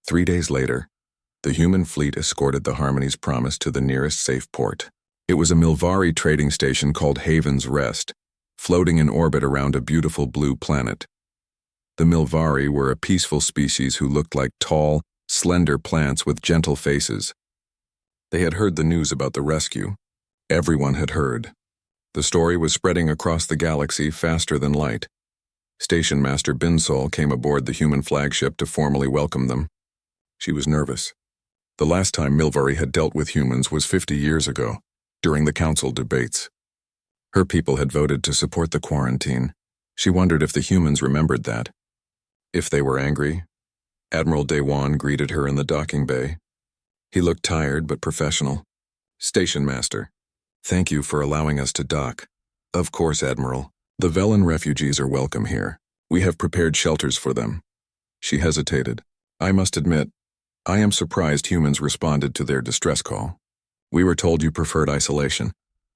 3 days later, the human fleet escorted the Harmony's Promise to the nearest safe port. It was a Milvari trading station called Haven's Rest, floating in orbit around a beautiful blue planet. The Milvari were a peaceful species who looked like tall, slender plants with gentle faces. They had heard the news about the rescue. Everyone had heard. The story was spreading across the galaxy faster than light. Station Master Binsol came aboard the human flagship to formally welcome them. She was nervous. The last time Milvari had dealt with humans was 50 years ago, during the council debates. Her people had voted to support the quarantine. She wondered if the humans remembered that. If they were angry. Admiral Dewan greeted her in the docking bay. He looked tired but professional. Station Master, thank you for allowing us to dock. Of course, Admiral. The Velen refugees are welcome here. We have prepared shelters for them. She hesitated. I must admit, I am surprised humans responded to their distress call. We were told you preferred isolation.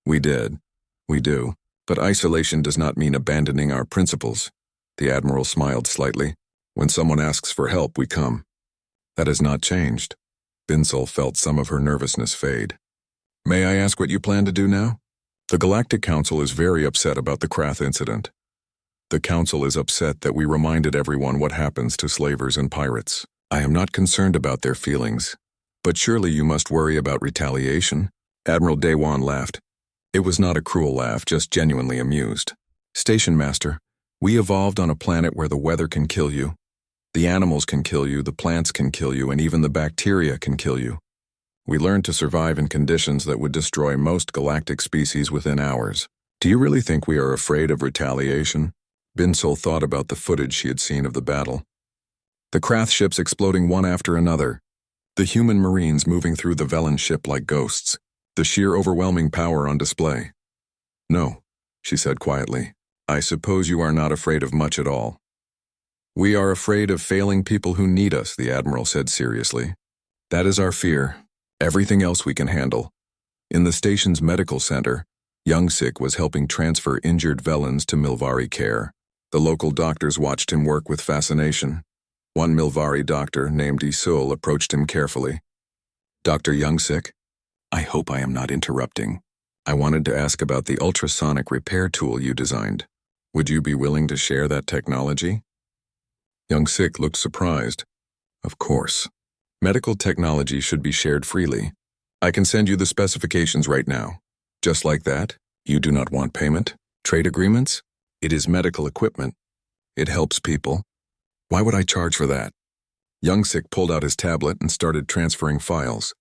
We did. We do. But isolation does not mean abandoning our principles. The Admiral smiled slightly. When someone asks for help, we come. That has not changed. Binsol felt some of her nervousness fade. May I ask what you plan to do now? The Galactic Council is very upset about the Krath incident. The Council is upset that we reminded everyone what happens to slavers and pirates. I am not concerned about their feelings. But surely you must worry about retaliation. Admiral Dewan laughed. It was not a cruel laugh, just genuinely amused. Station Master, we evolved on a planet where the weather can kill you. The animals can kill you, the plants can kill you, and even the bacteria can kill you. We learned to survive in conditions that would destroy most galactic species within hours. Do you really think we are afraid of retaliation? Binsol thought about the footage she had seen of the battle. The Krath ships exploding one after another. The human marines moving through the Velen ship like ghosts. The sheer overwhelming power on display. No, she said quietly. I suppose you are not afraid of much at all. We are afraid of failing people who need us, the Admiral said seriously. That is our fear. Everything else we can handle. In the station's medical center, Youngsik was helping transfer injured Velens to Milvari care. The local doctors watched him work with fascination. One Milvari doctor, named Isul, approached him carefully. Dr. Youngsik, I hope I am not interrupting. I wanted to ask about the ultrasonic repair tool you designed. Would you be willing to share that technology? Youngsik looked surprised. Of course. Medical technology should be shared freely. I can send you the specifications right now. Just like that? You do not want payment? Trade agreements? It is medical equipment. It helps people. Why would I charge for that? Youngsik pulled out his tablet and started transferring files.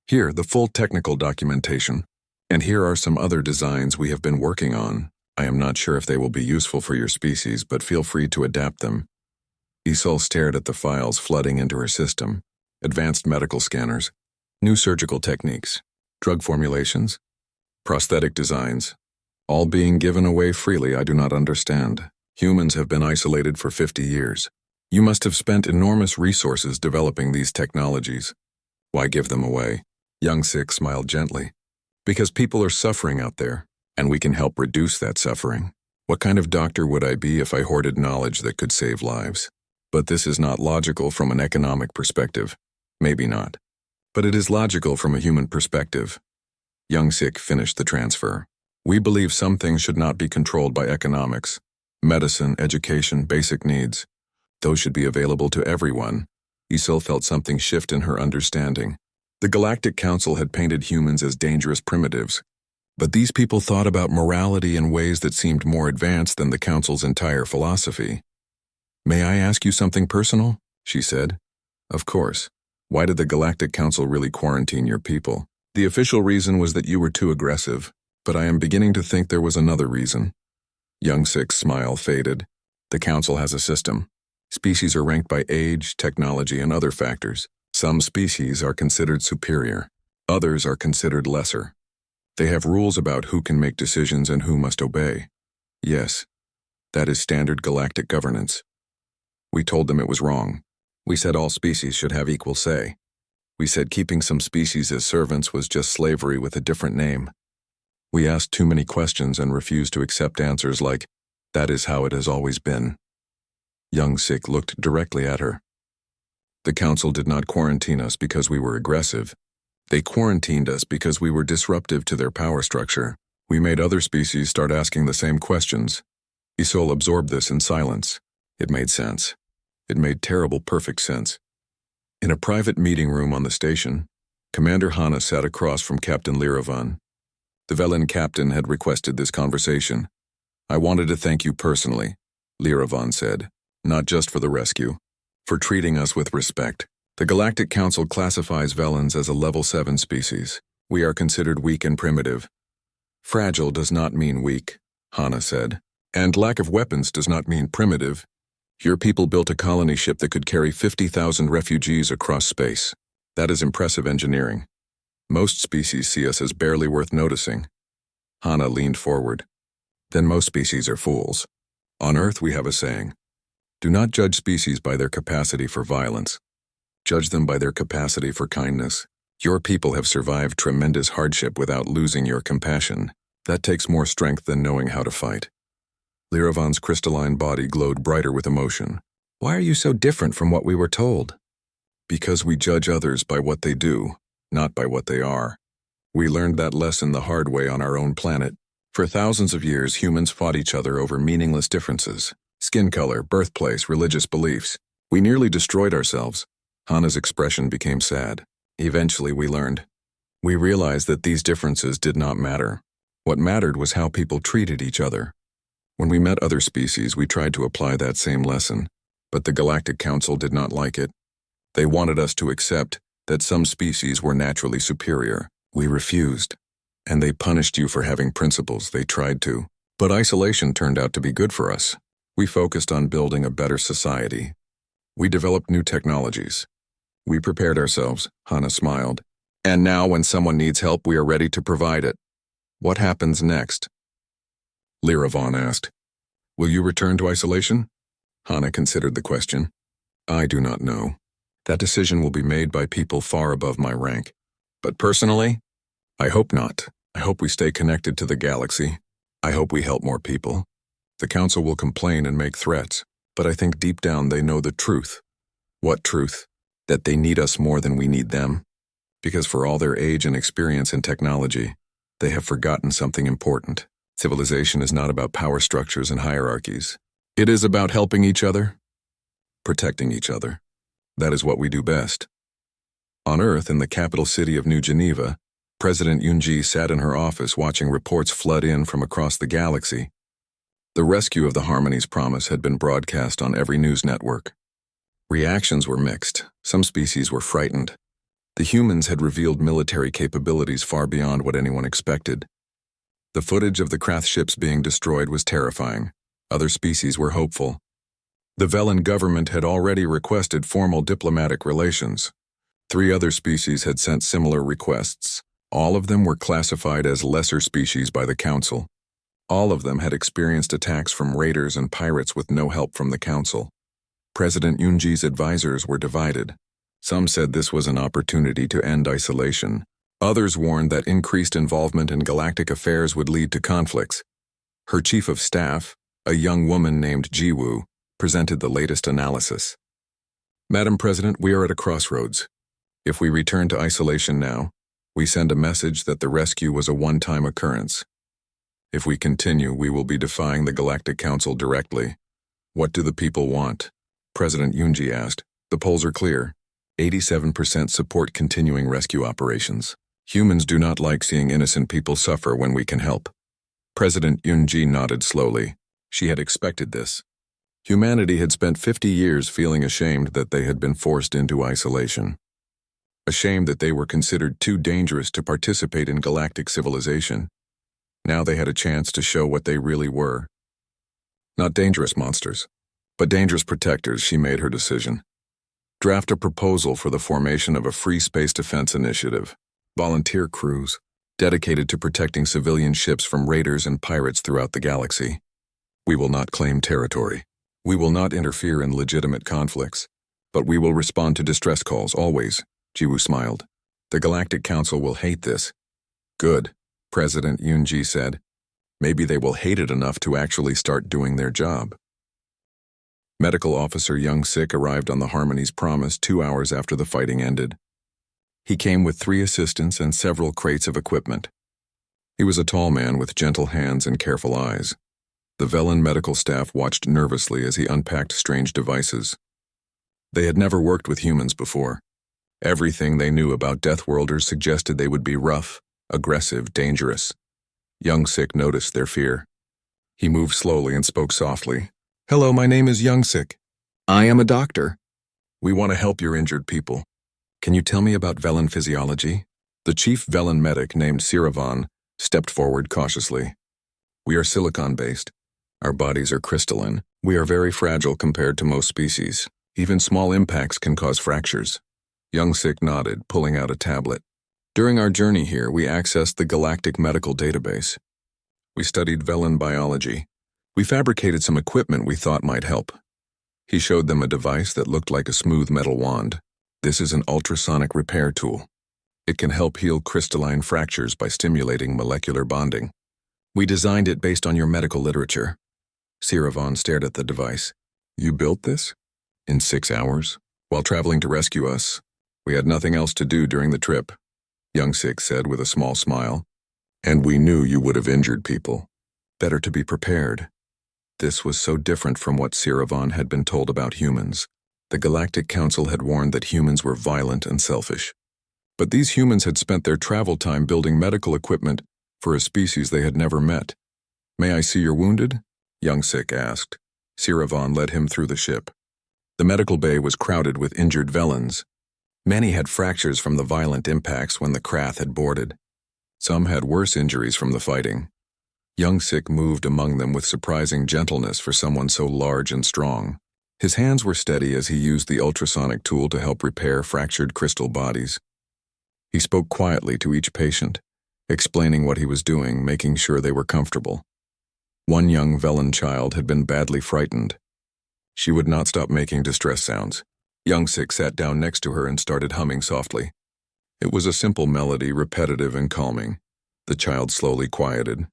Here, the full technical documentation. And here are some other designs we have been working on. I am not sure if they will be useful for your species, but feel free to adapt them. Isul stared at the files flooding into her system. Advanced medical scanners, new surgical techniques, drug formulations, prosthetic designs, all being given away freely. I do not understand. Humans have been isolated for 50 years. You must have spent enormous resources developing these technologies. Why give them away? Youngsik smiled gently. Because people are suffering out there, and we can help reduce that suffering. What kind of doctor would I be if I hoarded knowledge that could save lives? But this is not logical from an economic perspective. Maybe not. But it is logical from a human perspective. Youngsik finished the transfer. We believe some things should not be controlled by economics. Medicine, education, basic needs. Those should be available to everyone. Isul felt something shift in her understanding. The Galactic Council had painted humans as dangerous primitives. But these people thought about morality in ways that seemed more advanced than the Council's entire philosophy. May I ask you something personal? She said. Of course. Why did the Galactic Council really quarantine your people? The official reason was that you were too aggressive, but I am beginning to think there was another reason. Youngsik's smile faded. The Council has a system. Species are ranked by age, technology, and other factors. Some species are considered superior. Others are considered lesser. They have rules about who can make decisions and who must obey. Yes, that is standard galactic governance. We told them it was wrong. We said all species should have equal say. We said keeping some species as servants was just slavery with a different name. We asked too many questions and refused to accept answers like, that is how it has always been. Youngsik looked directly at her. The Council did not quarantine us because we were aggressive. They quarantined us because we were disruptive to their power structure. We made other species start asking the same questions. Isol absorbed this in silence. It made sense. It made terrible perfect sense. In a private meeting room on the station, Commander Hana sat across from Captain Liravan. The Velen captain had requested this conversation. "I wanted to thank you personally," Liravan said, "not just for the rescue, for treating us with respect. The Galactic Council classifies Velens as a level 7 species. We are considered weak and primitive." "Fragile does not mean weak," Hana said, "and lack of weapons does not mean primitive. Your people built a colony ship that could carry 50,000 refugees across space. That is impressive engineering. Most species see us as barely worth noticing." Hana leaned forward. "Then most species are fools. On Earth we have a saying, do not judge species by their capacity for violence. Judge them by their capacity for kindness. Your people have survived tremendous hardship without losing your compassion. That takes more strength than knowing how to fight." Liravan's crystalline body glowed brighter with emotion. "Why are you so different from what we were told?" "Because we judge others by what they do, not by what they are. We learned that lesson the hard way on our own planet. For thousands of years, humans fought each other over meaningless differences. Skin color, birthplace, religious beliefs. We nearly destroyed ourselves." Hana's expression became sad. "Eventually we learned. We realized that these differences did not matter. What mattered was how people treated each other. When we met other species, we tried to apply that same lesson, but the Galactic Council did not like it. They wanted us to accept that some species were naturally superior. We refused, and they punished you for having principles. They tried to. But isolation turned out to be good for us. We focused on building a better society. We developed new technologies. We prepared ourselves," Hana smiled. "And now when someone needs help, we are ready to provide it. What happens next?" Liravan asked. "Will you return to isolation?" Hana considered the question. "I do not know. That decision will be made by people far above my rank. But personally, I hope not. I hope we stay connected to the galaxy. I hope we help more people. The Council will complain and make threats, but I think deep down they know the truth." "What truth?" "That they need us more than we need them. Because for all their age and experience in technology, they have forgotten something important. Civilization is not about power structures and hierarchies. It is about helping each other, protecting each other. That is what we do best." On Earth, in the capital city of New Geneva, President Yunji sat in her office watching reports flood in from across the galaxy. The rescue of the Harmony's Promise had been broadcast on every news network. Reactions were mixed. Some species were frightened. The humans had revealed military capabilities far beyond what anyone expected. The footage of the Krath ships being destroyed was terrifying. Other species were hopeful. The Velen government had already requested formal diplomatic relations. 3 other species had sent similar requests. All of them were classified as lesser species by the Council. All of them had experienced attacks from raiders and pirates with no help from the Council. President Yunji's advisors were divided. Some said this was an opportunity to end isolation. Others warned that increased involvement in galactic affairs would lead to conflicts. Her chief of staff, a young woman named Jiwoo, presented the latest analysis. "Madam President, we are at a crossroads. If we return to isolation now, we send a message that the rescue was a one-time occurrence. If we continue, we will be defying the Galactic Council directly. What do the people want?" President Yunji asked. "The polls are clear. 87% support continuing rescue operations. Humans do not like seeing innocent people suffer when we can help." President Yunji nodded slowly. She had expected this. Humanity had spent 50 years feeling ashamed that they had been forced into isolation. Ashamed that they were considered too dangerous to participate in galactic civilization. Now they had a chance to show what they really were. Not dangerous monsters, but dangerous protectors. She made her decision. Draft a proposal for the formation of a free space defense initiative. Volunteer crews, dedicated to protecting civilian ships from raiders and pirates throughout the galaxy. We will not claim territory. We will not interfere in legitimate conflicts, but we will respond to distress calls always. Jiwoo smiled. The Galactic Council will hate this. Good, President Yunji said. Maybe they will hate it enough to actually start doing their job. Medical Officer Young Sik arrived on the Harmony's Promise 2 hours after the fighting ended. He came with 3 assistants and several crates of equipment. He was a tall man with gentle hands and careful eyes. The Velen medical staff watched nervously as he unpacked strange devices. They had never worked with humans before. Everything they knew about Deathworlders suggested they would be rough, aggressive, dangerous. Young Sik noticed their fear. He moved slowly and spoke softly. "Hello, my name is Young Sik. I am a doctor. We want to help your injured people. Can you tell me about Velen physiology?" The chief Velen medic, named Siravan, stepped forward cautiously. "We are silicon-based. Our bodies are crystalline. We are very fragile compared to most species. Even small impacts can cause fractures." Young Sik nodded, pulling out a tablet. "During our journey here, we accessed the Galactic Medical Database. We studied Velen biology. We fabricated some equipment we thought might help." He showed them a device that looked like a smooth metal wand. "This is an ultrasonic repair tool. It can help heal crystalline fractures by stimulating molecular bonding. We designed it based on your medical literature." Siravan stared at the device. "You built this? In 6 hours? While traveling to rescue us? We had nothing else to do during the trip," Young Sik said with a small smile. "And we knew you would have injured people. Better to be prepared." This was so different from what Siravan had been told about humans. The Galactic Council had warned that humans were violent and selfish. But these humans had spent their travel time building medical equipment for a species they had never met. "May I see your wounded?" Young Sik asked. Siravan led him through the ship. The medical bay was crowded with injured Velens. Many had fractures from the violent impacts when the Krath had boarded. Some had worse injuries from the fighting. Young Sik moved among them with surprising gentleness for someone so large and strong. His hands were steady as he used the ultrasonic tool to help repair fractured crystal bodies. He spoke quietly to each patient, explaining what he was doing, making sure they were comfortable. One young Velen child had been badly frightened. She would not stop making distress sounds. Young Sik sat down next to her and started humming softly. It was a simple melody, repetitive and calming. The child slowly quieted.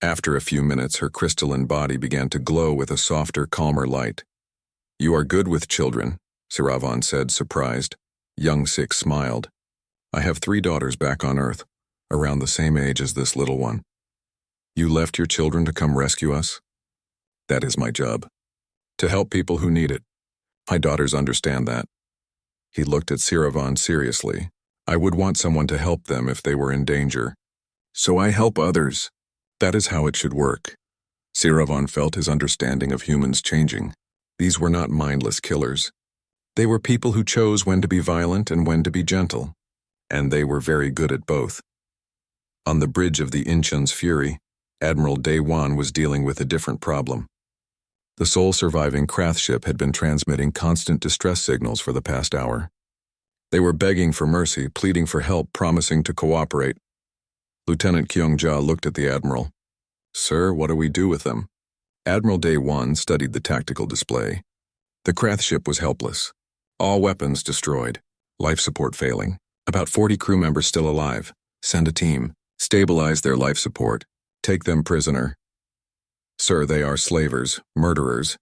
After a few minutes, her crystalline body began to glow with a softer, calmer light. "You are good with children," Siravan said, surprised. Young Sik smiled. "I have 3 daughters back on Earth, around the same age as this little one. You left your children to come rescue us? That is my job. To help people who need it. My daughters understand that." He looked at Siravan seriously. "I would want someone to help them if they were in danger. So I help others. That is how it should work." Siravan felt his understanding of humans changing. These were not mindless killers. They were people who chose when to be violent and when to be gentle. And they were very good at both. On the bridge of the Inchun's Fury, Admiral Daewon was dealing with a different problem. The sole surviving Krath ship had been transmitting constant distress signals for the past hour. They were begging for mercy, pleading for help, promising to cooperate. Lieutenant Kyung-ja looked at the Admiral. "Sir, what do we do with them?" Admiral Daewon studied the tactical display. The Krath ship was helpless. All weapons destroyed. Life support failing. About 40 crew members still alive. Send a team. Stabilize their life support. Take them prisoner. "Sir, they are slavers, murderers."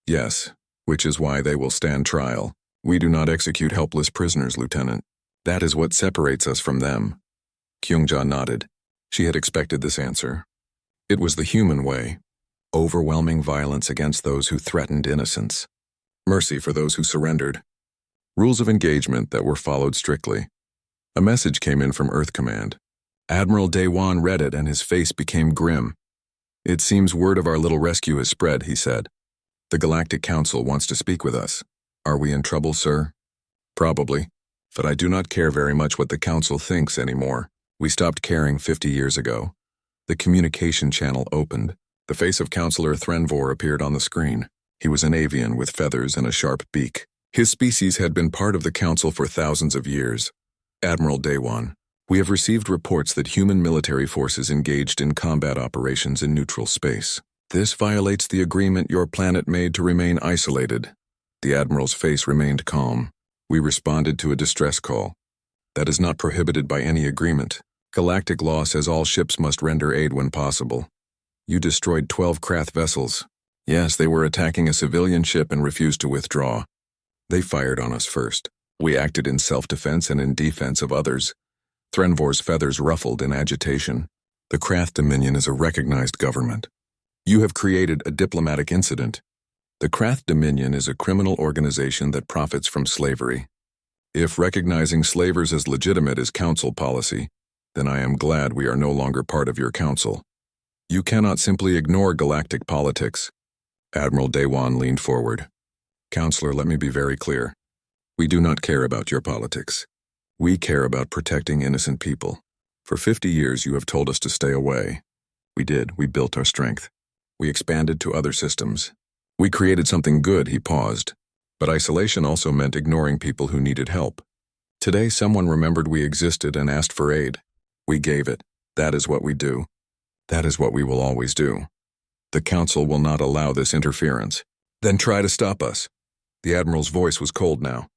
"Yes, which is why they will stand trial. We do not execute helpless prisoners, Lieutenant. That is what separates us from them." Kyung-ja nodded. She had expected this answer. It was the human way. Overwhelming violence against those who threatened innocence. Mercy for those who surrendered. Rules of engagement that were followed strictly. A message came in from Earth Command. Admiral Daewon read it and his face became grim. "It seems word of our little rescue has spread," he said. "The Galactic Council wants to speak with us. Are we in trouble, sir?" "Probably, but I do not care very much what the Council thinks anymore. We stopped caring 50 years ago." The communication channel opened. The face of Counselor Threnvor appeared on the screen. He was an avian with feathers and a sharp beak. His species had been part of the Council for thousands of years. "Admiral Daewon, we have received reports that human military forces engaged in combat operations in neutral space. This violates the agreement your planet made to remain isolated." The Admiral's face remained calm. "We responded to a distress call. That is not prohibited by any agreement. Galactic law says all ships must render aid when possible. You destroyed 12 Krath vessels. Yes, they were attacking a civilian ship and refused to withdraw. They fired on us first. We acted in self-defense and in defense of others. Threnvor's feathers ruffled in agitation. The Krath Dominion is a recognized government. You have created a diplomatic incident. The Krath Dominion is a criminal organization that profits from slavery. If recognizing slavers as legitimate is council policy, then I am glad we are no longer part of your council. You cannot simply ignore galactic politics. Admiral Dewan leaned forward. Counselor, let me be very clear. We do not care about your politics. We care about protecting innocent people. For 50 years you have told us to stay away. We did. We built our strength. We expanded to other systems. We created something good, he paused. But isolation also meant ignoring people who needed help. Today someone remembered we existed and asked for aid. We gave it. That is what we do. That is what we will always do. The Council will not allow this interference. Then try to stop us. The Admiral's voice was cold now.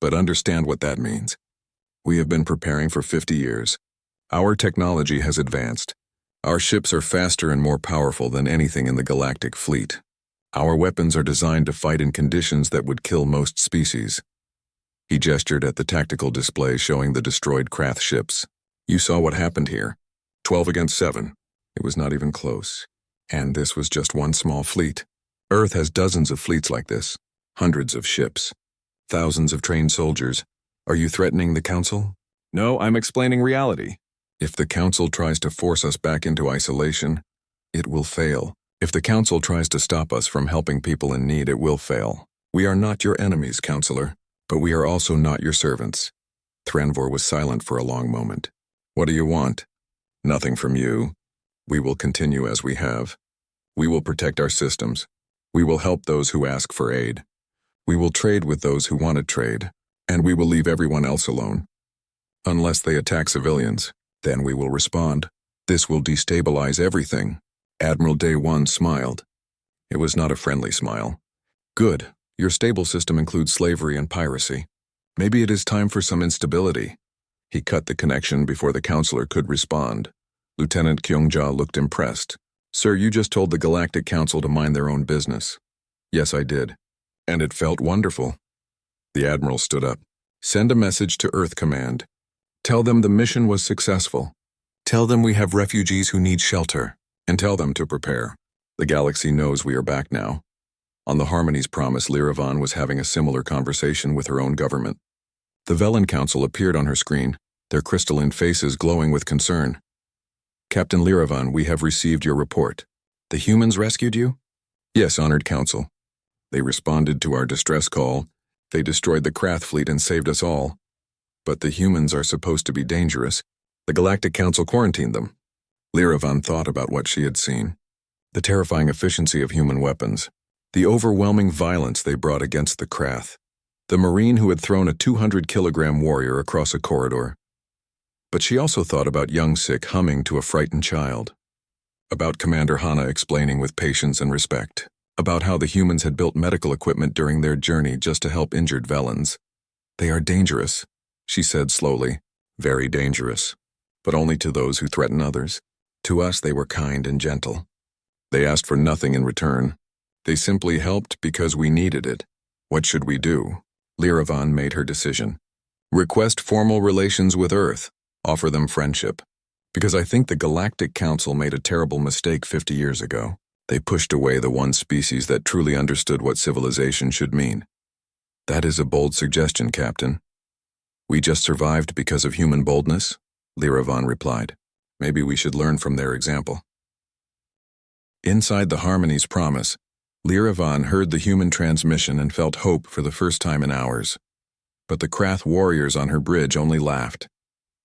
But understand what that means. We have been preparing for 50 years. Our technology has advanced. Our ships are faster and more powerful than anything in the galactic fleet. Our weapons are designed to fight in conditions that would kill most species. He gestured at the tactical display showing the destroyed Krath ships. You saw what happened here. 12 against 7. It was not even close. And this was just one small fleet. Earth has dozens of fleets like this. Hundreds of ships. Thousands of trained soldiers. Are you threatening the Council? No, I'm explaining reality. If the Council tries to force us back into isolation, it will fail. If the Council tries to stop us from helping people in need, it will fail. We are not your enemies, Counselor, but we are also not your servants. Threnvor was silent for a long moment. What do you want? Nothing from you. We will continue as we have. We will protect our systems. We will help those who ask for aid. We will trade with those who want to trade, and we will leave everyone else alone. Unless they attack civilians, then we will respond. This will destabilize everything. Admiral Day 1 smiled. It was not a friendly smile. Good. Your stable system includes slavery and piracy. Maybe it is time for some instability. He cut the connection before the counselor could respond. Lieutenant Kyungja looked impressed. Sir, you just told the Galactic Council to mind their own business. Yes, I did. And it felt wonderful. The Admiral stood up. Send a message to Earth Command. Tell them the mission was successful. Tell them we have refugees who need shelter. And tell them to prepare. The galaxy knows we are back now. On the Harmony's promise, Lyravan was having a similar conversation with her own government. The Velen Council appeared on her screen, their crystalline faces glowing with concern. Captain Lyravan, we have received your report. The humans rescued you? Yes, Honored Council. They responded to our distress call. They destroyed the Krath fleet and saved us all. But the humans are supposed to be dangerous. The Galactic Council quarantined them. Lyravan thought about what she had seen. The terrifying efficiency of human weapons. The overwhelming violence they brought against the Krath. The Marine who had thrown a 200-kilogram warrior across a corridor. But she also thought about young Sik humming to a frightened child. About Commander Hana explaining with patience and respect. About how the humans had built medical equipment during their journey just to help injured Velens. They are dangerous, she said slowly. Very dangerous. But only to those who threaten others. To us they were kind and gentle. They asked for nothing in return. They simply helped because we needed it. What should we do? Lyravan made her decision. Request formal relations with Earth. Offer them friendship. Because I think the Galactic Council made a terrible mistake 50 years ago. They pushed away the one species that truly understood what civilization should mean. That is a bold suggestion, Captain. We just survived because of human boldness, Lyravan replied. Maybe we should learn from their example. Inside the Harmony's promise, Lyravan heard the human transmission and felt hope for the first time in hours. But the Krath warriors on her bridge only laughed.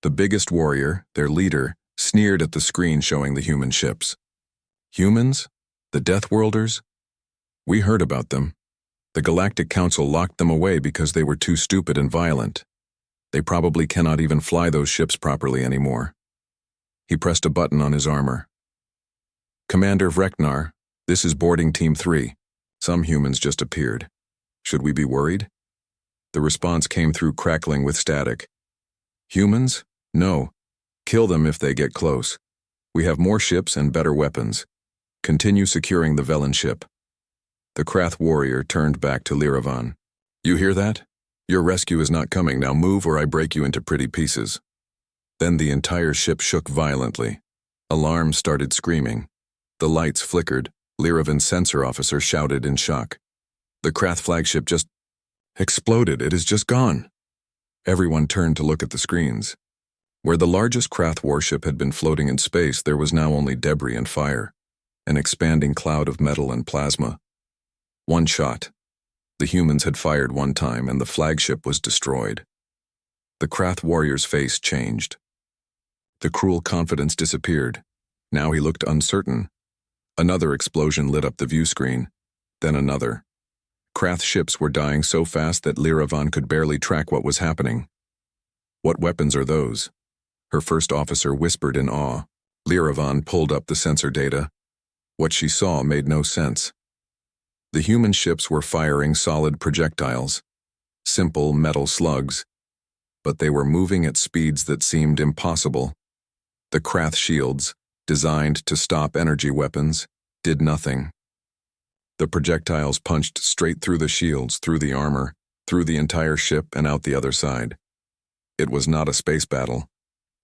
The biggest warrior, their leader, sneered at the screen showing the human ships. Humans? The Deathworlders? We heard about them. The Galactic Council locked them away because they were too stupid and violent. They probably cannot even fly those ships properly anymore. He pressed a button on his armor. Commander Vreknar, this is boarding Team 3. Some humans just appeared. Should we be worried? The response came through crackling with static. Humans? No. Kill them if they get close. We have more ships and better weapons. Continue securing the Velen ship. The Krath warrior turned back to Lyravan. You hear that? Your rescue is not coming. Now move or I break you into pretty pieces. Then the entire ship shook violently. Alarms started screaming. The lights flickered. Lyravan's sensor officer shouted in shock. The Krath flagship just exploded. It is just gone. Everyone turned to look at the screens. Where the largest Krath warship had been floating in space, there was now only debris and fire, an expanding cloud of metal and plasma. One shot. The humans had fired one time, and the flagship was destroyed. The Krath warrior's face changed. The cruel confidence disappeared. Now he looked uncertain. Another explosion lit up the view screen, then another. Krath ships were dying so fast that Lyravan could barely track what was happening. What weapons are those? Her first officer whispered in awe. Lyravan pulled up the sensor data. What she saw made no sense. The human ships were firing solid projectiles, simple metal slugs, but they were moving at speeds that seemed impossible. The Krath shields, designed to stop energy weapons, did nothing. The projectiles punched straight through the shields, through the armor, through the entire ship, and out the other side. It was not a space battle.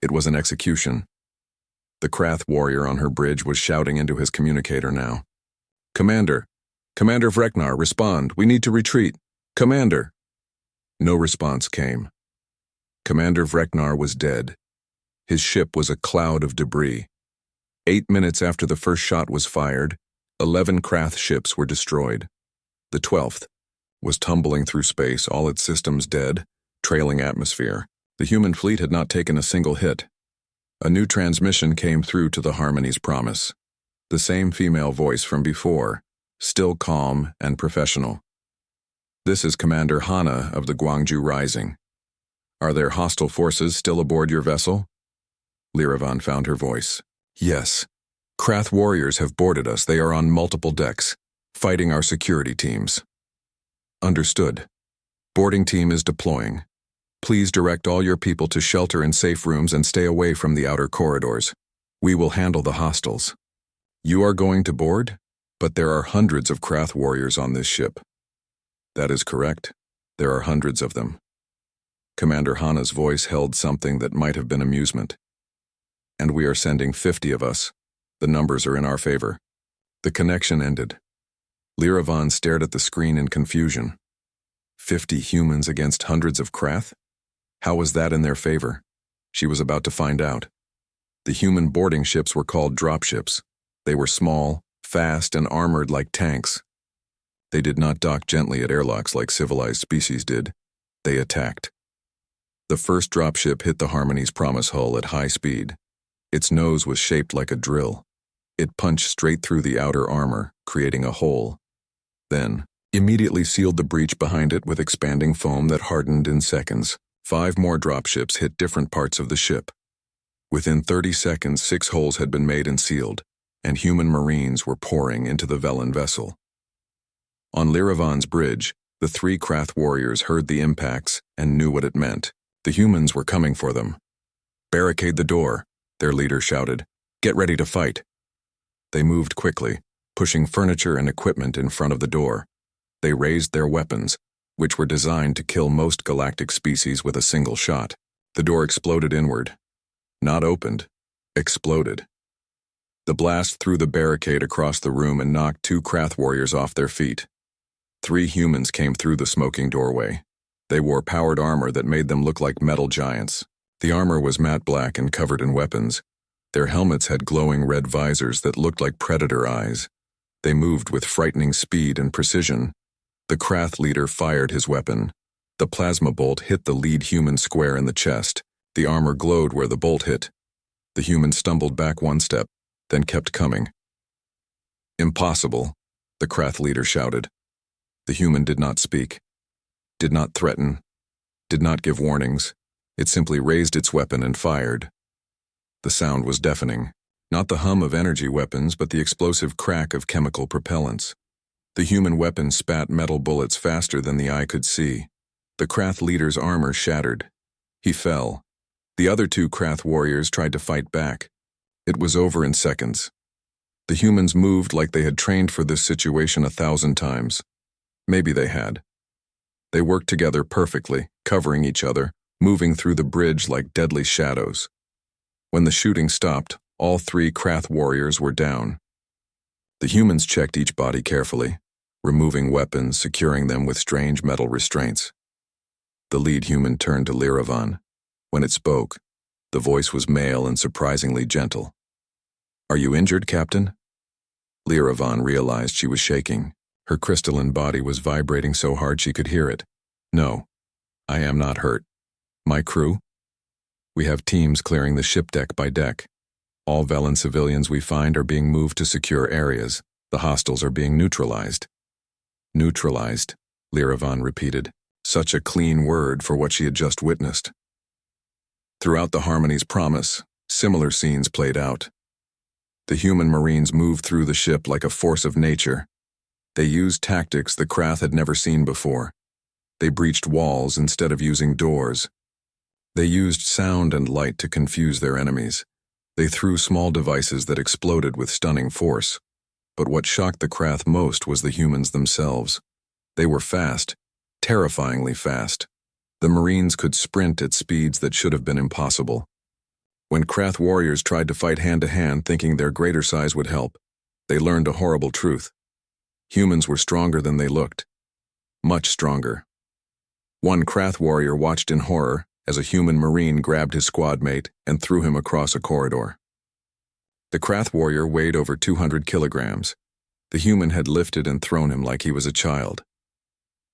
It was an execution. The Krath warrior on her bridge was shouting into his communicator now. Commander Vreknar, respond. We need to retreat. Commander. No response came. Commander Vreknar was dead. His ship was a cloud of debris. 8 minutes after the first shot was fired, 11 Krath ships were destroyed. The 12th was tumbling through space, all its systems dead, trailing atmosphere. The human fleet had not taken a single hit. A new transmission came through to the Harmony's promise. The same female voice from before, still calm and professional. This is Commander Hana of the Gwangju Rising. Are there hostile forces still aboard your vessel? Lyravan found her voice. Yes. Krath warriors have boarded us. They are on multiple decks, fighting our security teams. Understood. Boarding team is deploying. Please direct all your people to shelter in safe rooms and stay away from the outer corridors. We will handle the hostiles. You are going to board? But there are hundreds of Krath warriors on this ship. That is correct. There are hundreds of them. Commander Hana's voice held something that might have been amusement. And we are sending 50 of us. The numbers are in our favor. The connection ended. Lyravan stared at the screen in confusion. 50 humans against hundreds of Krath? How was that in their favor? She was about to find out. The human boarding ships were called dropships. They were small, fast, and armored like tanks. They did not dock gently at airlocks like civilized species did. They attacked. The first dropship hit the Harmony's promise hull at high speed. Its nose was shaped like a drill. It punched straight through the outer armor, creating a hole. Then, immediately sealed the breach behind it with expanding foam that hardened in seconds. 5 more dropships hit different parts of the ship. Within 30 seconds, 6 holes had been made and sealed, and human marines were pouring into the Velen vessel. On Lyravan's bridge, the 3 Krath warriors heard the impacts and knew what it meant. The humans were coming for them. Barricade the door, their leader shouted. Get ready to fight. They moved quickly, pushing furniture and equipment in front of the door. They raised their weapons, which were designed to kill most galactic species with a single shot. The door exploded inward. Not opened, exploded. The blast threw the barricade across the room and knocked 2 Krath warriors off their feet. 3 humans came through the smoking doorway. They wore powered armor that made them look like metal giants. The armor was matte black and covered in weapons. Their helmets had glowing red visors that looked like predator eyes. They moved with frightening speed and precision. The Krath leader fired his weapon. The plasma bolt hit the lead human square in the chest. The armor glowed where the bolt hit. The human stumbled back 1 step, then kept coming. Impossible, the Krath leader shouted. The human did not speak, did not threaten, did not give warnings. It simply raised its weapon and fired. The sound was deafening. Not the hum of energy weapons, but the explosive crack of chemical propellants. The human weapon spat metal bullets faster than the eye could see. The Krath leader's armor shattered. He fell. The other 2 Krath warriors tried to fight back. It was over in seconds. The humans moved like they had trained for this situation 1,000 times. Maybe they had. They worked together perfectly, covering each other, moving through the bridge like deadly shadows. When the shooting stopped, all 3 Krath warriors were down. The humans checked each body carefully, removing weapons, securing them with strange metal restraints. The lead human turned to Lyravan. When it spoke, the voice was male and surprisingly gentle. "Are you injured, Captain?" Lyravan realized she was shaking. Her crystalline body was vibrating so hard she could hear it. "No, I am not hurt. My crew? We have teams clearing the ship deck by deck. All Velen civilians we find are being moved to secure areas. The hostiles are being neutralized." "Neutralized," Lyravan repeated. Such a clean word for what she had just witnessed. Throughout the Harmony's promise, similar scenes played out. The human Marines moved through the ship like a force of nature. They used tactics the Krath had never seen before. They breached walls instead of using doors. They used sound and light to confuse their enemies. They threw small devices that exploded with stunning force. But what shocked the Krath most was the humans themselves. They were fast, terrifyingly fast. The Marines could sprint at speeds that should have been impossible. When Krath warriors tried to fight hand-to-hand thinking their greater size would help, they learned a horrible truth. Humans were stronger than they looked. Much stronger. One Krath warrior watched in horror as a human Marine grabbed his squad mate and threw him across a corridor. The Krath warrior weighed over 200 kilograms. The human had lifted and thrown him like he was a child.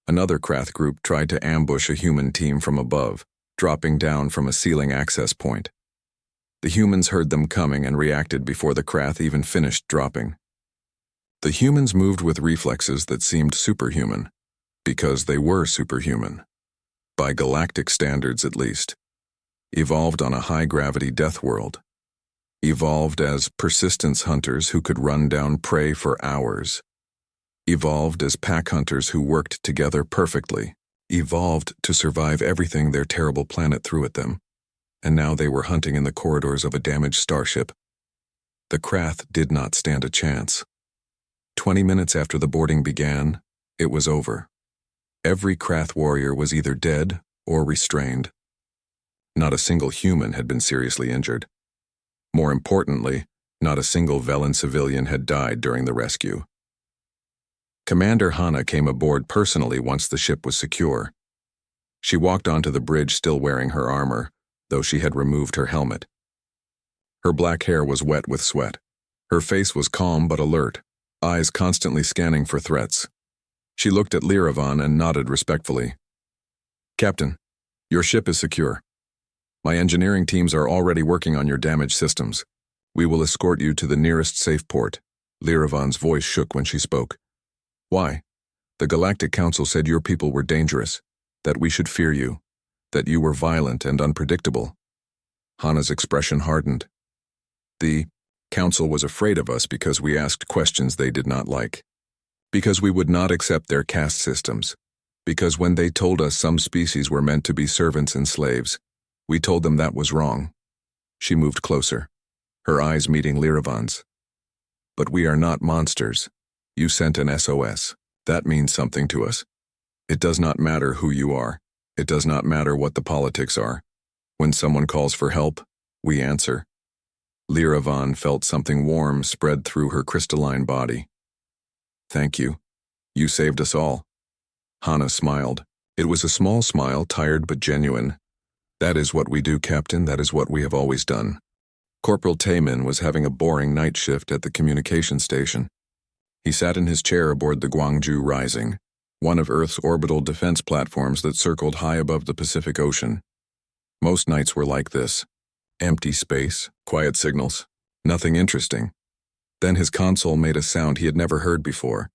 Another Krath group tried to ambush a human team from above, dropping down from a ceiling access point. The humans heard them coming and reacted before the Krath even finished dropping. The humans moved with reflexes that seemed superhuman, because they were superhuman. By galactic standards at least. Evolved on a high-gravity death world. Evolved as persistence hunters who could run down prey for hours. Evolved as pack hunters who worked together perfectly. Evolved to survive everything their terrible planet threw at them. And now they were hunting in the corridors of a damaged starship. The Krath did not stand a chance. 20 minutes after the boarding began, it was over. Every Krath warrior was either dead or restrained. Not a single human had been seriously injured. More importantly, not a single Velen civilian had died during the rescue. Commander Hana came aboard personally once the ship was secure. She walked onto the bridge still wearing her armor, though she had removed her helmet. Her black hair was wet with sweat. Her face was calm but alert, eyes constantly scanning for threats. She looked at Lyravan and nodded respectfully. "Captain, your ship is secure. My engineering teams are already working on your damaged systems. We will escort you to the nearest safe port." Lyravan's voice shook when she spoke. "Why? The Galactic Council said your people were dangerous, that we should fear you, that you were violent and unpredictable." Hana's expression hardened. "The Council was afraid of us because we asked questions they did not like. Because we would not accept their caste systems. Because when they told us some species were meant to be servants and slaves, we told them that was wrong." She moved closer, her eyes meeting Lyravan's. "But we are not monsters. You sent an SOS. That means something to us. It does not matter who you are. It does not matter what the politics are. When someone calls for help, we answer." Lyravan felt something warm spread through her crystalline body. "Thank you. You saved us all." Hana smiled. It was a small smile, tired but genuine. "That is what we do, Captain. That is what we have always done." Corporal Taemin was having a boring night shift at the communication station. He sat in his chair aboard the Gwangju Rising, one of Earth's orbital defense platforms that circled high above the Pacific Ocean. Most nights were like this. Empty space, quiet signals, nothing interesting. Then his console made a sound he had never heard before.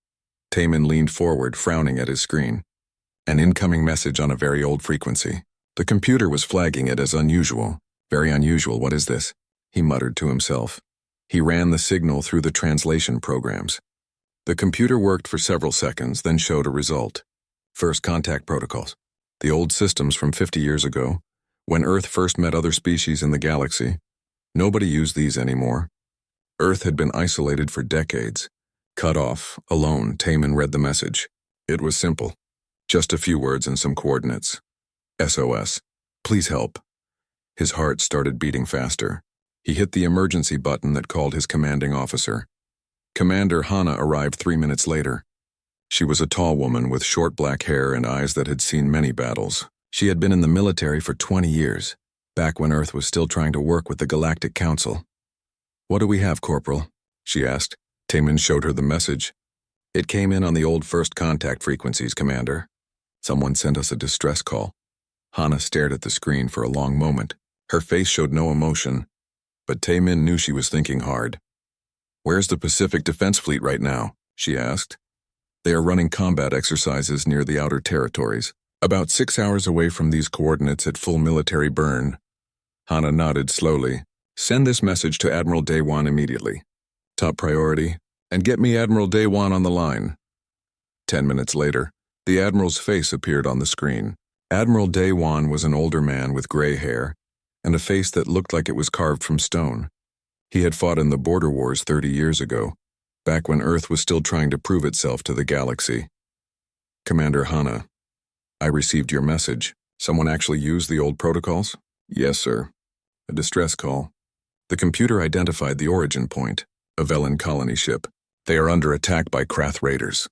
Taemin leaned forward, frowning at his screen. An incoming message on a very old frequency. The computer was flagging it as unusual. "Very unusual, what is this?" he muttered to himself. He ran the signal through the translation programs. The computer worked for several seconds, then showed a result. First contact protocols. The old systems from 50 years ago, when Earth first met other species in the galaxy. Nobody used these anymore. Earth had been isolated for decades. Cut off, alone, Taman read the message. It was simple. Just a few words and some coordinates. SOS. Please help. His heart started beating faster. He hit the emergency button that called his commanding officer. Commander Hana arrived 3 minutes later. She was a tall woman with short black hair and eyes that had seen many battles. She had been in the military for 20 years, back when Earth was still trying to work with the Galactic Council. "What do we have, Corporal?" she asked. Taman showed her the message. "It came in on the old first contact frequencies, Commander. Someone sent us a distress call." Hana stared at the screen for a long moment. Her face showed no emotion, but Taman knew she was thinking hard. "Where's the Pacific Defense Fleet right now?" she asked. "They are running combat exercises near the outer territories, about 6 hours away from these coordinates at full military burn." Hana nodded slowly. "Send this message to Admiral Daewon immediately. Top priority, and get me Admiral Daewon on the line." 10 minutes later, the Admiral's face appeared on the screen. Admiral Daewon was an older man with gray hair and a face that looked like it was carved from stone. He had fought in the border wars 30 years ago, back when Earth was still trying to prove itself to the galaxy. "Commander Hana, I received your message. Someone actually used the old protocols?" "Yes, sir. A distress call. The computer identified the origin point, a Velen colony ship. They are under attack by Krath raiders."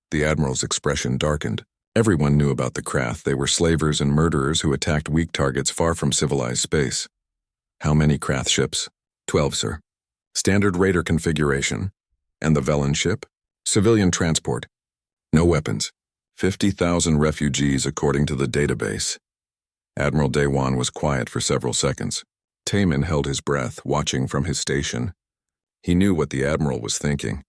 The Admiral's expression darkened. Everyone knew about the Krath. They were slavers and murderers who attacked weak targets far from civilized space. "How many Krath ships?" 12, sir. "Standard raider configuration. And the Velen ship?" "Civilian transport. No weapons. 50,000 refugees according to the database." Admiral Daewon was quiet for several seconds. Taman held his breath, watching from his station. He knew what the Admiral was thinking.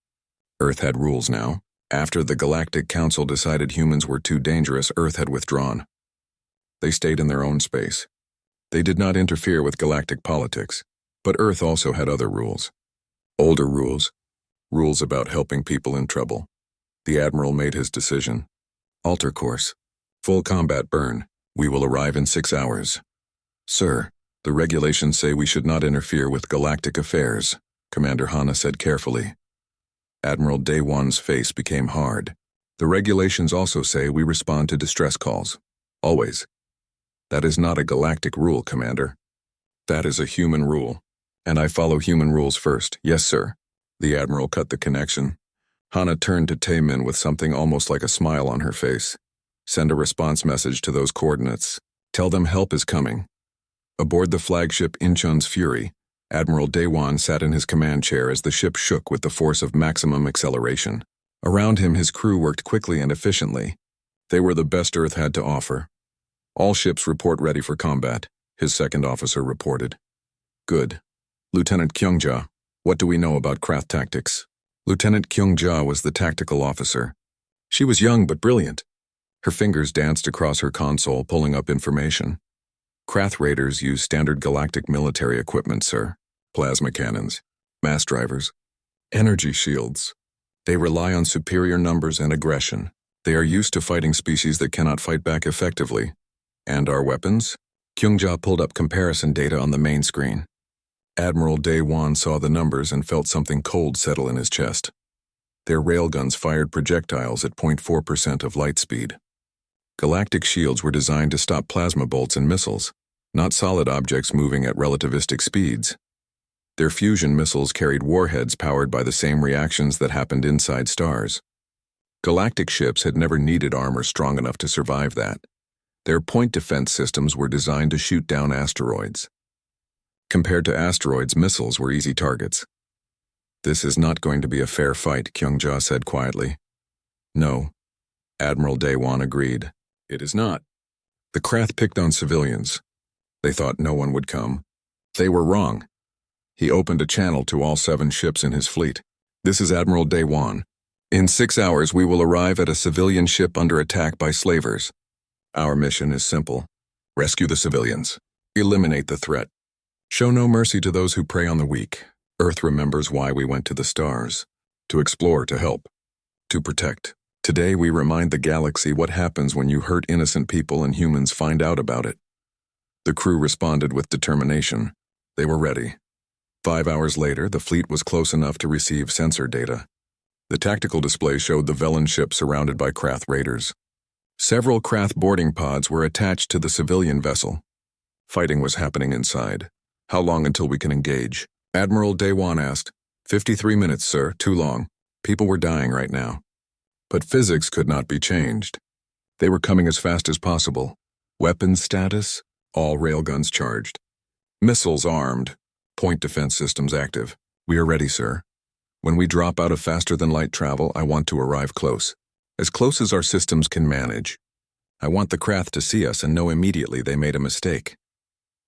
Earth had rules now. After the Galactic Council decided humans were too dangerous, Earth had withdrawn. They stayed in their own space. They did not interfere with galactic politics, but Earth also had other rules. Older rules. Rules about helping people in trouble. The Admiral made his decision. "Alter course. Full combat burn. We will arrive in 6 hours." "Sir, the regulations say we should not interfere with galactic affairs," Commander Hana said carefully. Admiral Daewon's face became hard. "The regulations also say we respond to distress calls. Always. That is not a galactic rule, Commander. That is a human rule. And I follow human rules first." "Yes, sir." The Admiral cut the connection. Hana turned to Taman with something almost like a smile on her face. "Send a response message to those coordinates. Tell them help is coming." Aboard the flagship Incheon's Fury, Admiral Daewon sat in his command chair as the ship shook with the force of maximum acceleration. Around him, his crew worked quickly and efficiently. They were the best Earth had to offer. "All ships report ready for combat," his second officer reported. "Good. Lieutenant Kyung-ja, what do we know about Krath tactics?" Lieutenant Kyung-ja was the tactical officer. She was young but brilliant. Her fingers danced across her console, pulling up information. "Krath raiders use standard galactic military equipment, sir. Plasma cannons, mass drivers, energy shields. They rely on superior numbers and aggression. They are used to fighting species that cannot fight back effectively. And our weapons?" Kyung-ja pulled up comparison data on the main screen. Admiral Daewon saw the numbers and felt something cold settle in his chest. Their railguns fired projectiles at 0.4% of light speed. Galactic shields were designed to stop plasma bolts and missiles, not solid objects moving at relativistic speeds. Their fusion missiles carried warheads powered by the same reactions that happened inside stars. Galactic ships had never needed armor strong enough to survive that. Their point defense systems were designed to shoot down asteroids. Compared to asteroids, missiles were easy targets. "This is not going to be a fair fight," Kyung-ja said quietly. "No," Admiral Daewon agreed. "It is not. The Krath picked on civilians. They thought no one would come. They were wrong." He opened a channel to all 7 ships in his fleet. "This is Admiral Daewon. In 6 hours we will arrive at a civilian ship under attack by slavers. Our mission is simple. Rescue the civilians. Eliminate the threat. Show no mercy to those who prey on the weak. Earth remembers why we went to the stars. To explore, to help, to protect. Today we remind the galaxy what happens when you hurt innocent people and humans find out about it." The crew responded with determination. They were ready. 5 hours later, the fleet was close enough to receive sensor data. The tactical display showed the Velen ship surrounded by Krath raiders. Several Krath boarding pods were attached to the civilian vessel. Fighting was happening inside. How long until we can engage? Admiral Dewan asked. 53 minutes, sir. Too long. People were dying right now. But physics could not be changed. They were coming as fast as possible. Weapons status? All railguns charged. Missiles armed. Point defense systems active. We are ready, sir. When we drop out of faster-than-light travel, I want to arrive close. As close as our systems can manage. I want the Krath to see us and know immediately they made a mistake.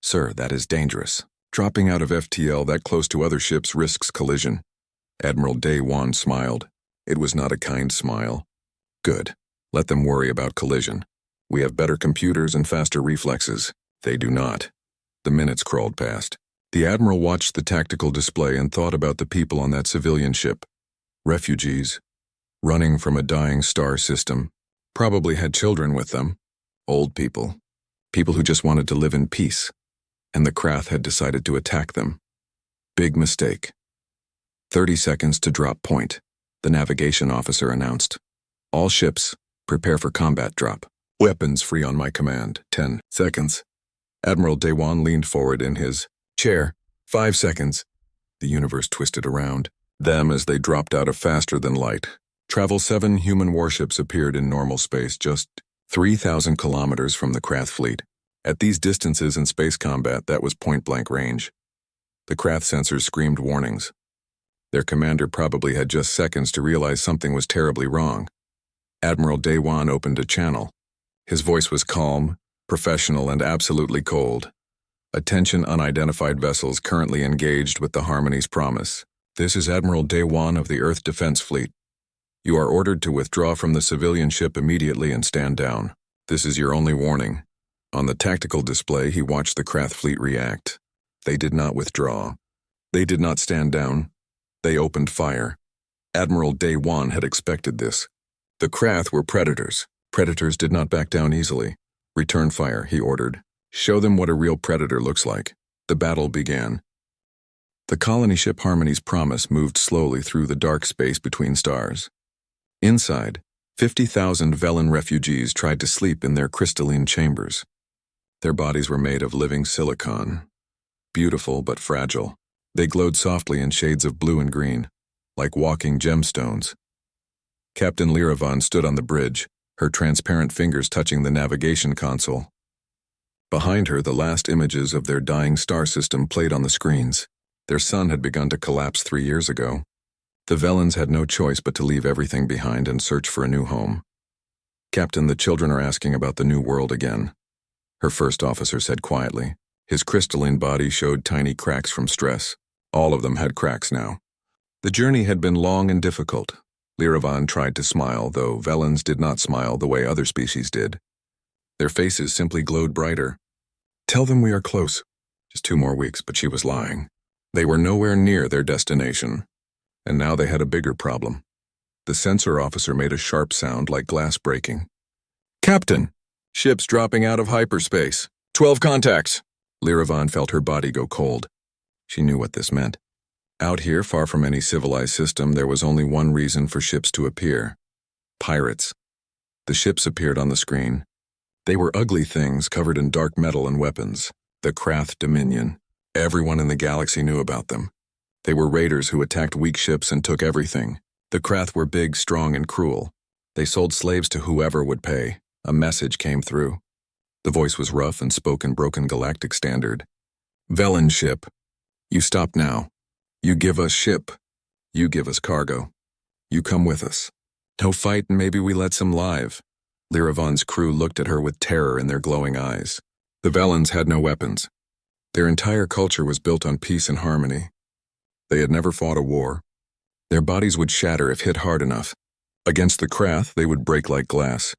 Sir, that is dangerous. Dropping out of FTL that close to other ships risks collision. Admiral Dewan smiled. It was not a kind smile. Good. Let them worry about collision. We have better computers and faster reflexes. They do not. The minutes crawled past. The Admiral watched the tactical display and thought about the people on that civilian ship. Refugees. Running from a dying star system. Probably had children with them. Old people. People who just wanted to live in peace. And the Krath had decided to attack them. Big mistake. 30 seconds to drop point, the navigation officer announced. All ships, prepare for combat drop. Weapons free on my command. 10 seconds. Admiral Dewan leaned forward in his chair. 5 seconds. The universe twisted around them as they dropped out of faster than light. Travel 7 human warships appeared in normal space just 3,000 kilometers from the Krath fleet. At these distances in space combat, that was point-blank range. The Krath sensors screamed warnings. Their commander probably had just seconds to realize something was terribly wrong. Admiral Dewan opened a channel. His voice was calm, professional, and absolutely cold. Attention unidentified vessels currently engaged with the Harmony's Promise. This is Admiral Dewan of the Earth Defense Fleet. You are ordered to withdraw from the civilian ship immediately and stand down. This is your only warning. On the tactical display, he watched the Krath fleet react. They did not withdraw. They did not stand down. They opened fire. Admiral Dewan had expected this. The Krath were predators. Predators did not back down easily. Return fire, he ordered. Show them what a real predator looks like. The battle began. The colony ship Harmony's Promise moved slowly through the dark space between stars. Inside, 50,000 Velen refugees tried to sleep in their crystalline chambers. Their bodies were made of living silicon. Beautiful but fragile. They glowed softly in shades of blue and green, like walking gemstones. Captain Liravan stood on the bridge, her transparent fingers touching the navigation console. Behind her, the last images of their dying star system played on the screens. Their sun had begun to collapse 3 years ago. The Velens had no choice but to leave everything behind and search for a new home. Captain, the children are asking about the new world again. Her first officer said quietly. His crystalline body showed tiny cracks from stress. All of them had cracks now. The journey had been long and difficult. Liravan tried to smile, though Velens did not smile the way other species did. Their faces simply glowed brighter. Tell them we are close. Just 2 more weeks, but she was lying. They were nowhere near their destination. And now they had a bigger problem. The sensor officer made a sharp sound like glass breaking. Captain! Ships dropping out of hyperspace. 12 contacts. Liravan felt her body go cold. She knew what this meant. Out here, far from any civilized system, there was only one reason for ships to appear. Pirates. The ships appeared on the screen. They were ugly things covered in dark metal and weapons. The Krath Dominion. Everyone in the galaxy knew about them. They were raiders who attacked weak ships and took everything. The Krath were big, strong, and cruel. They sold slaves to whoever would pay. A message came through. The voice was rough and spoke in broken galactic standard. Velen ship. You stop now. You give us ship. You give us cargo. You come with us. No fight and maybe we let some live. Liravan's crew looked at her with terror in their glowing eyes. The Velens had no weapons. Their entire culture was built on peace and harmony. They had never fought a war. Their bodies would shatter if hit hard enough. Against the Krath, they would break like glass.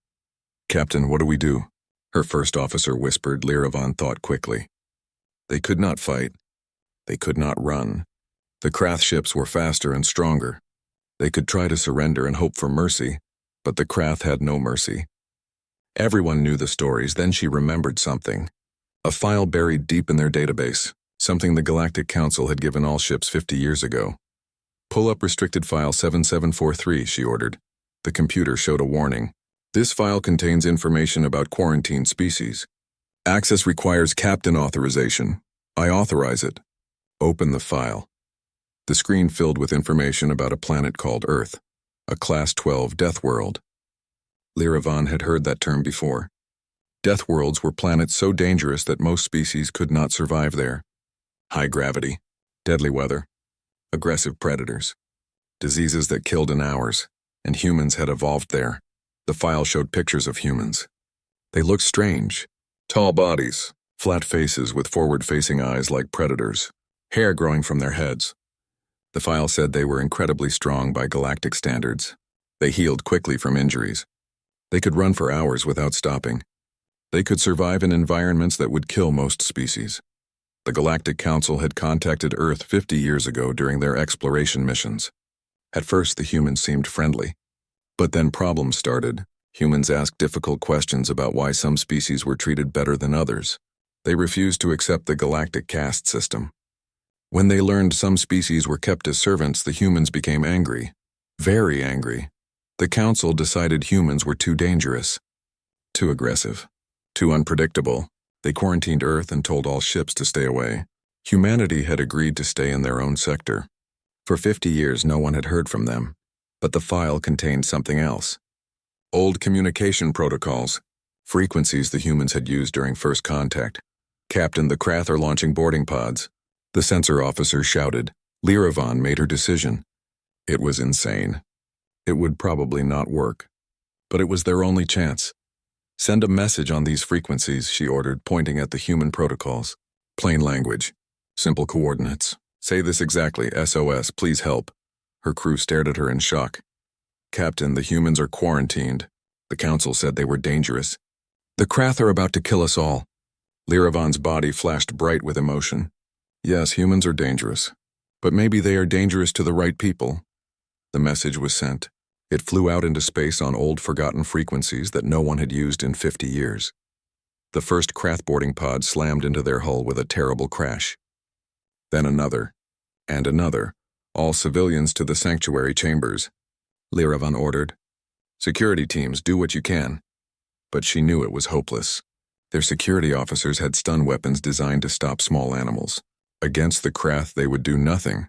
Captain, what do we do? Her first officer whispered. Liravan thought quickly. They could not fight. They could not run. The Krath ships were faster and stronger. They could try to surrender and hope for mercy, but the Krath had no mercy. Everyone knew the stories, then she remembered something. A file buried deep in their database. something the Galactic Council had given all ships 50 years ago. "Pull up restricted file 7743, she ordered. The computer showed a warning. "This file contains information about quarantined species. Access requires captain authorization. I authorize it." "Open the file." The screen filled with information about a planet called Earth, a Class 12 death world. Lyravan had heard that term before. Death worlds were planets so dangerous that most species could not survive there. High gravity, deadly weather, aggressive predators, diseases that killed in hours, and humans had evolved there. The file showed pictures of humans. They looked strange. Tall bodies, flat faces with forward-facing eyes like predators, hair growing from their heads. The file said they were incredibly strong by galactic standards. They healed quickly from injuries. They could run for hours without stopping. They could survive in environments that would kill most species. The Galactic Council had contacted Earth 50 years ago during their exploration missions. At first, the humans seemed friendly. But then problems started. Humans asked difficult questions about why some species were treated better than others. They refused to accept the galactic caste system. When they learned some species were kept as servants, the humans became angry. Very angry. The Council decided humans were too dangerous, too aggressive, too unpredictable. They quarantined Earth and told all ships to stay away. Humanity had agreed to stay in their own sector. For 50 years, no one had heard from them, but the file contained something else. Old communication protocols, frequencies the humans had used during first contact. "Captain, the Krath are launching boarding pods." The sensor officer shouted. Lyravan made her decision. It was insane. It would probably not work. But it was their only chance. "Send a message on these frequencies," she ordered, pointing at the human protocols. Plain language. Simple coordinates. "Say this exactly, SOS, please help." Her crew stared at her in shock. "Captain, the humans are quarantined. The Council said they were dangerous. The Krath are about to kill us all." Lyravan's body flashed bright with emotion. "Yes, humans are dangerous. But maybe they are dangerous to the right people." The message was sent. It flew out into space on old forgotten frequencies that no one had used in 50 years. The first Krath boarding pod slammed into their hull with a terrible crash. Then another, and another, all civilians to the sanctuary chambers. Lyravan ordered. "Security teams, do what you can." But she knew it was hopeless. Their security officers had stun weapons designed to stop small animals. Against the Krath, they would do nothing.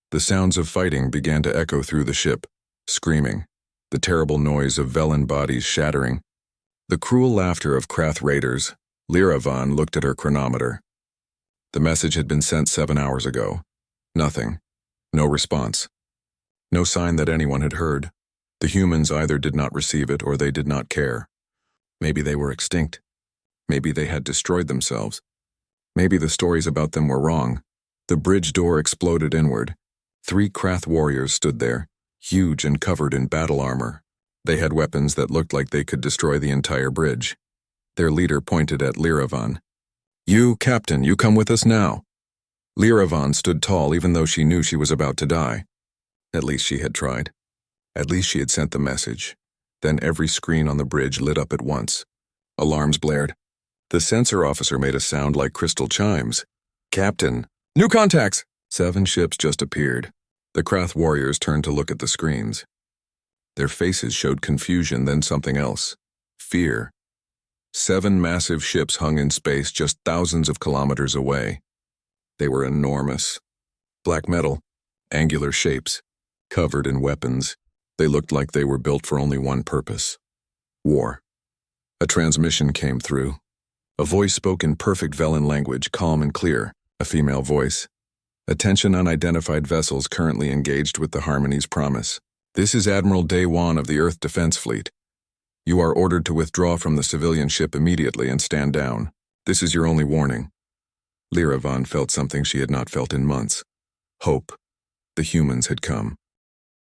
The sounds of fighting began to echo through the ship. Screaming, the terrible noise of Velen bodies shattering, the cruel laughter of Krath raiders. Lyravan looked at her chronometer. The message had been sent 7 hours ago. Nothing. No response. No sign that anyone had heard. The humans either did not receive it or they did not care. Maybe they were extinct. Maybe they had destroyed themselves. Maybe the stories about them were wrong. The bridge door exploded inward. 3 Krath warriors stood there, huge and covered in battle armor. They had weapons that looked like they could destroy the entire bridge. Their leader pointed at Lyravan. "You, Captain, you come with us now." Lyravan stood tall even though she knew she was about to die. At least she had tried. At least she had sent the message. Then every screen on the bridge lit up at once. Alarms blared. The sensor officer made a sound like crystal chimes. "Captain, new contacts!" 7 ships just appeared. The Krath warriors turned to look at the screens. Their faces showed confusion, then something else. Fear. 7 massive ships hung in space just thousands of kilometers away. They were enormous. Black metal, angular shapes, covered in weapons. They looked like they were built for only one purpose: war. A transmission came through. A voice spoke in perfect Velen language, calm and clear. A female voice. "Attention unidentified vessels currently engaged with the Harmony's Promise. This is Admiral Day-Wan of the Earth Defense Fleet. You are ordered to withdraw from the civilian ship immediately and stand down. This is your only warning." Lyravan felt something she had not felt in months. Hope. The humans had come.